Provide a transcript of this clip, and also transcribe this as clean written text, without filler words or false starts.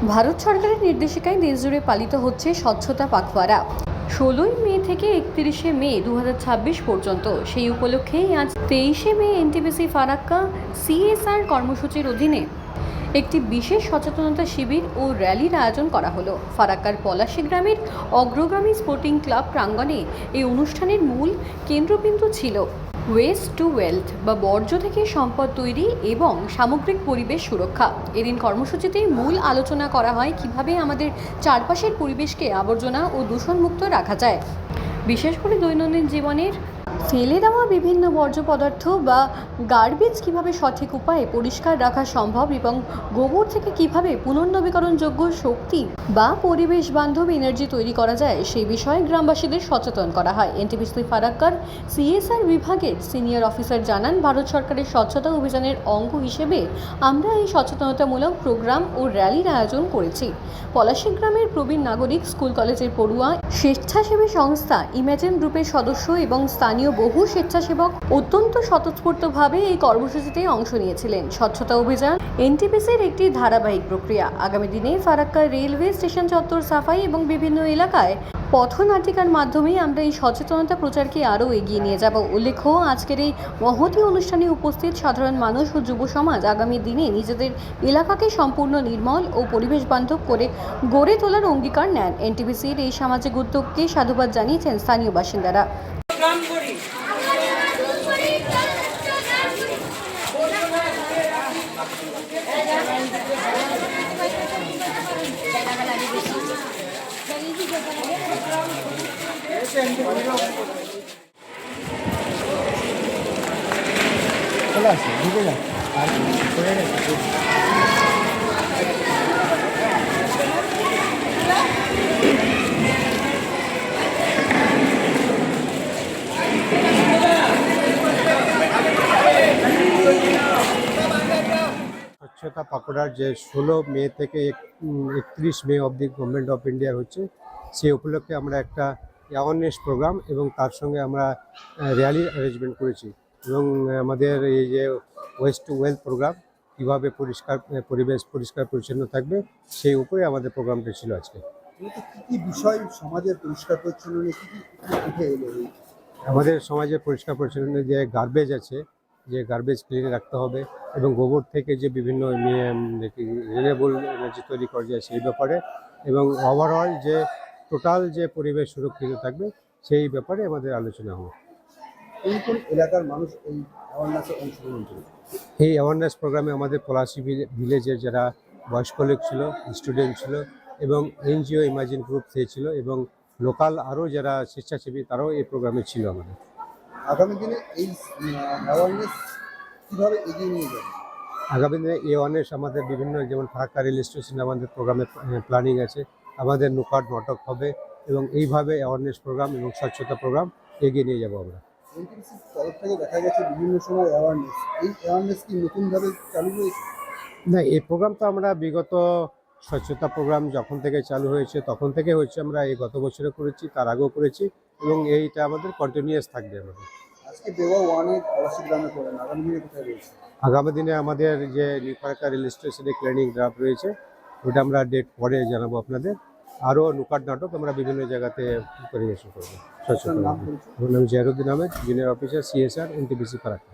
ভারত সরকারের নির্দেশিকায় দেশজুড়ে পালিত হচ্ছে স্বচ্ছতা পাখওয়ারা। ১৬ই মে থেকে ৩১শে মে ২০২৬ পর্যন্ত। সেই উপলক্ষেই আজ ২৩শে মে এনটিপিসি ফারাক্কা সিএসআর কর্মসূচির অধীনে একটি বিশেষ সচেতনতা শিবির ও র্যালির আয়োজন করা হলো। ফারাক্কার পলাশী গ্রামের অগ্রগামী স্পোর্টিং ক্লাব প্রাঙ্গণে এই অনুষ্ঠানের মূল কেন্দ্রবিন্দু ছিল ওয়েস্ট টু ওয়েলথ বা বর্জ্য থেকে সম্পদ তৈরি এবং সামগ্রিক পরিবেশ সুরক্ষা। এদিন কর্মসূচিতে মূল আলোচনা করা হয় কিভাবে আমাদের চারপাশের পরিবেশকে আবর্জনা ও দূষণমুক্ত রাখা যায়, বিশেষ করে দৈনন্দিন জীবনের ফেলে দেওয়া বিভিন্ন বর্জ্য পদার্থ বা গার্বেজ কিভাবে সঠিক উপায়ে পরিষ্কার রাখা সম্ভব এবং গোবর থেকে কিভাবে পুনর্নবীকরণযোগ্য শক্তি বা পরিবেশ বান্ধব এনার্জি তৈরি করা যায় সেই বিষয়ে গ্রামবাসীদের সচেতন করা হয়। এনটিপিসি ফারাক্কার সিএসআর বিভাগের সিনিয়র অফিসার জানান, ভারত সরকারের স্বচ্ছতা অভিযানের অঙ্গ হিসেবে আমরা এই সচেতনতামূলক প্রোগ্রাম ও র্যালির আয়োজন করেছি। পলাশী গ্রামের প্রবীণ নাগরিক, স্কুল কলেজের পড়ুয়া, স্বেচ্ছাসেবী সংস্থা ইমাজিন গ্রুপের সদস্য এবং স্থানীয় বহু স্বেচ্ছাসেবক অত্যন্ত স্বতঃস্ফূর্তভাবে এই কর্মসূচিতে অংশ নিয়েছিলেন। স্বচ্ছতা অভিযান এনটিপিসির একটি ধারাবাহিক প্রক্রিয়া। আগামী দিনে ফারাক্কা রেলওয়ে স্টেশন চত্বর সাফাই এবং বিভিন্ন এলাকায় পথনাটিকার মাধ্যমে আমরা এই সচেতনতা প্রচারকে আরও এগিয়ে নিয়ে যাব। উল্লেখ্য, আজকের এই মহতী অনুষ্ঠানে উপস্থিত সাধারণ মানুষ ও যুব সমাজ আগামী দিনে নিজেদের এলাকাকে সম্পূর্ণ নির্মল ও পরিবেশ বান্ধব করে গড়ে তোলার অঙ্গীকার নেন। এনটিপিসির এই সামাজিক উদ্যোগকে সাধুবাদ জানিয়েছেন স্থানীয় বাসিন্দারা। স্বচ্ছতা পাকড়ার যে ১৬ মে থেকে ৩১ মে অবধি গভর্নমেন্ট অফ ইন্ডিয়ার হচ্ছে, সেই উপলক্ষে আমরা একটা অ্যাওয়ারনেস প্রোগ্রাম এবং তার সঙ্গে আমরা র্যালির অ্যারেঞ্জমেন্ট করেছি। এবং আমাদের এই যে ওয়েস্ট টু ওয়েলথ প্রোগ্রাম, কীভাবে পরিবেশ পরিষ্কার পরিচ্ছন্ন থাকবে, সেই উপরে আমাদের প্রোগ্রামটা ছিল আজকে। কী কী বিষয় সমাজের পরিষ্কার পরিচ্ছন্ন নিয়ে কী কী উঠে এলো? আমাদের সমাজে পরিষ্কার পরিচ্ছন্ন যে গার্বেজ আছে, যে গার্বেজ ক্লিনে রাখতে হবে এবং গোবর থেকে যে বিভিন্ন রিনিউয়েবল এনার্জি তৈরি করা যায় সেই ব্যাপারে, এবং ওভারঅল যে টোটাল যে পরিবেশ সুরক্ষিত থাকবে সেই ব্যাপারে আমাদের আলোচনা হবে। কোন কোন এলাকার মানুষ এই অ্যাওয়ারনেসে অংশগ্রহণ করেছে? এই অ্যাওয়ারনেস প্রোগ্রামে আমাদের পলাশী ভিলেজের যারা বয়স্ক লোক ছিল, স্টুডেন্ট ছিল এবং এনজিও ইমাজিন গ্রুপ থেকে ছিল এবং লোকাল আরও যারা স্বেচ্ছাসেবী তারাও এই প্রোগ্রামে ছিল আমাদের। আগামী দিনে এই অ্যাওয়ারনেস কীভাবে এগিয়ে নিয়ে যাবে? আগামী দিনে এই অ্যাওয়ারনেস আমাদের বিভিন্ন, যেমন ফারাক্কা রেল স্টেশনে আমাদের প্রোগ্রামে প্ল্যানিং আছে, আমাদের নুকাট নাটক হবে এবং এইভাবে অ্যাওয়ারনেস প্রোগ্রাম এবং স্বচ্ছতা প্রোগ্রাম এগিয়ে নিয়ে যাবো আমরা। এনটিপিসির তরফ থেকে দেখা গেছে বিভিন্ন সময় অ্যাওয়ারনেস, এই অ্যাওয়ারনেস কি নতুনভাবে চালু হয়েছে? না, এই প্রোগ্রাম তো আমরা বিগত স্বচ্ছতা প্রোগ্রাম যখন থেকে চালু হয়েছে তখন থেকে হচ্ছে, আমরা এই গত বছরে করেছি, তার আগেও করেছি এবং এইটা আমাদের কন্টিনিউয়াস থাকবে আমাদের। আজকে দেওয়া ওয়ানে পলাশী গ্রামে করেন, আগামী দিনে কোথায় রয়েছে? আগামী দিনে আমাদের যে নিউ ফারাক্কা রেল স্টেশনে ক্লিনিং ড্রাফট রয়েছে, ওটা আমরা ডেট পরে জানাবো আপনাদের। আরও নুকাট নাটক আমরা বিভিন্ন জায়গাতে পরিবেশন করবো স্বচ্ছতা। নাম আমার নাম Ziaruddin Ahmed, junior officer, CSR, NTPC Farakka.